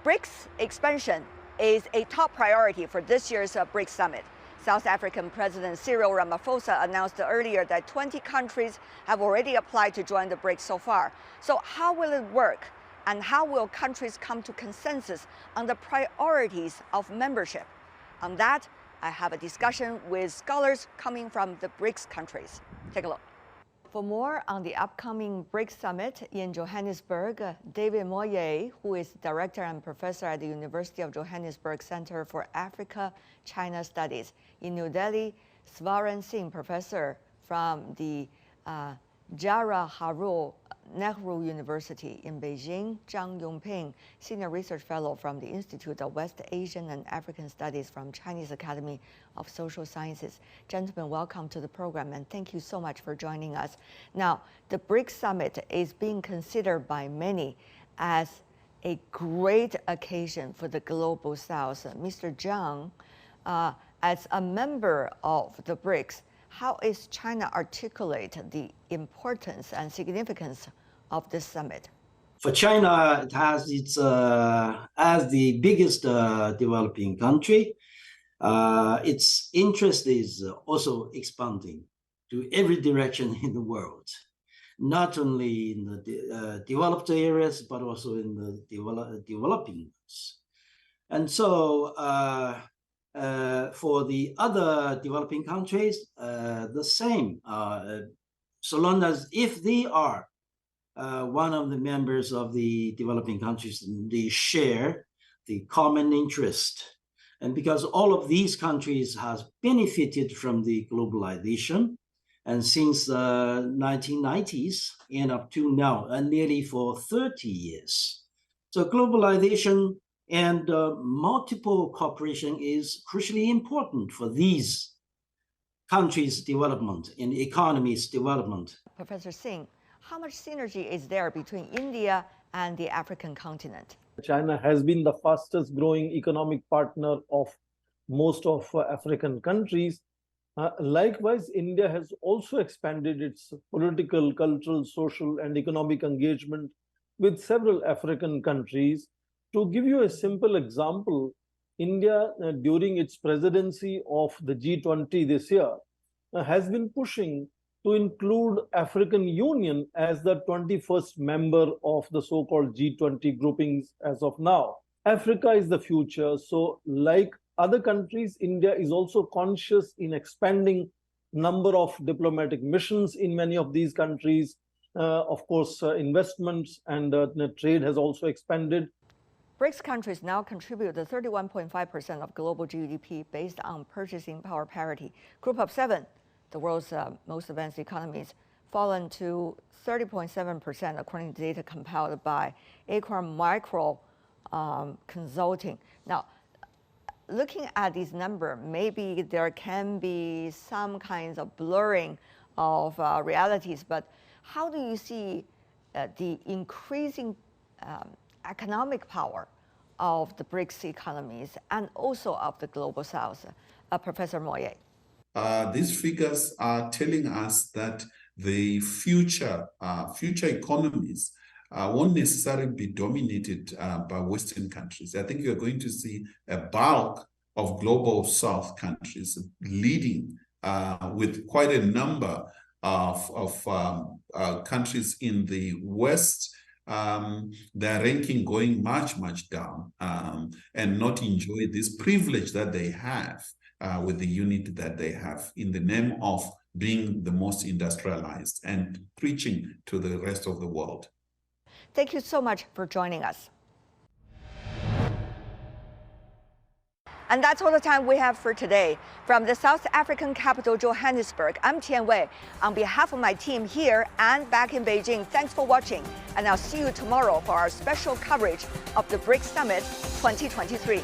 BRICS expansion is a top priority for this year's BRICS Summit. South African President Cyril Ramaphosa announced earlier that 20 countries have already applied to join the BRICS so far. So how will it work? And how will countries come to consensus on the priorities of membership? On that, I have a discussion with scholars coming from the BRICS countries. Take a look. For more on the upcoming BRICS Summit in Johannesburg, David Moye, who is Director and Professor at the University of Johannesburg Center for Africa-China Studies. In New Delhi, Svaran Singh, Professor from the Jawaharlal Nehru University in Beijing, Zhang Yongping, Senior Research Fellow from the Institute of West Asian and African Studies from Chinese Academy of Social Sciences. Gentlemen, welcome to the program, and thank you so much for joining us. Now, the BRICS Summit is being considered by many as a great occasion for the Global South. Mr. Zhang, as a member of the BRICS, how is China articulate the importance and significance of this summit? For China, it has its as the biggest developing country, its interest is also expanding to every direction in the world, not only in the developed areas, but also in the developing ones. And so for the other developing countries, the same. So long as if they are one of the members of the developing countries, they share the common interest. And because all of these countries have benefited from the globalization, and since the 1990s and up to now, and nearly for 30 years. So globalization and multiple cooperation is crucially important for these countries' development and economies' development. Professor Singh, how much synergy is there between India and the African continent? China has been the fastest growing economic partner of most of African countries. Likewise, India has also expanded its political, cultural, social, and economic engagement with several African countries. To give you a simple example, India, during its presidency of the G20 this year, has been pushing to include African Union as the 21st member of the so-called G20 groupings as of now. Africa is the future, so like other countries, India is also conscious in expanding number of diplomatic missions in many of these countries. Of course, investments and trade has also expanded. BRICS countries now contribute to 31.5% of global GDP based on purchasing power parity. Group of 7, the world's most advanced economies, fallen to 30.7% according to data compiled by Acorn Micro Consulting. Now, looking at these numbers, maybe there can be some kinds of blurring of realities, but how do you see the increasing economic power of the BRICS economies and also of the Global South? Professor Moye. These figures are telling us that the future economies won't necessarily be dominated by Western countries. I think you're going to see a bulk of Global South countries leading with quite a number of countries in the West, their ranking going much down and not enjoy this privilege that they have with the unity that they have in the name of being the most industrialized and preaching to the rest of the world. Thank you so much for joining us. And that's all the time we have for today. From the South African capital, Johannesburg, I'm Tian Wei. On behalf of my team here and back in Beijing, thanks for watching. And I'll see you tomorrow for our special coverage of the BRICS Summit 2023.